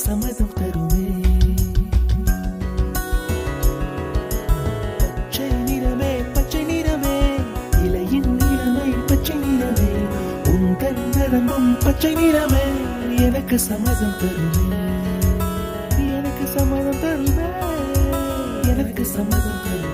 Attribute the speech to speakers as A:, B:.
A: சம்மதம் தருமே. பச்சை நிறமே பச்சை நிறமே, இலையின் நிறமை பச்சை நிறமே, உந்தன் நிறமும் பச்சை நிறமே, எனக்கு சம்மதம் தருமே, எனக்கு சம்மதம் தருமே, எனக்கு சம்மதம் தருமே.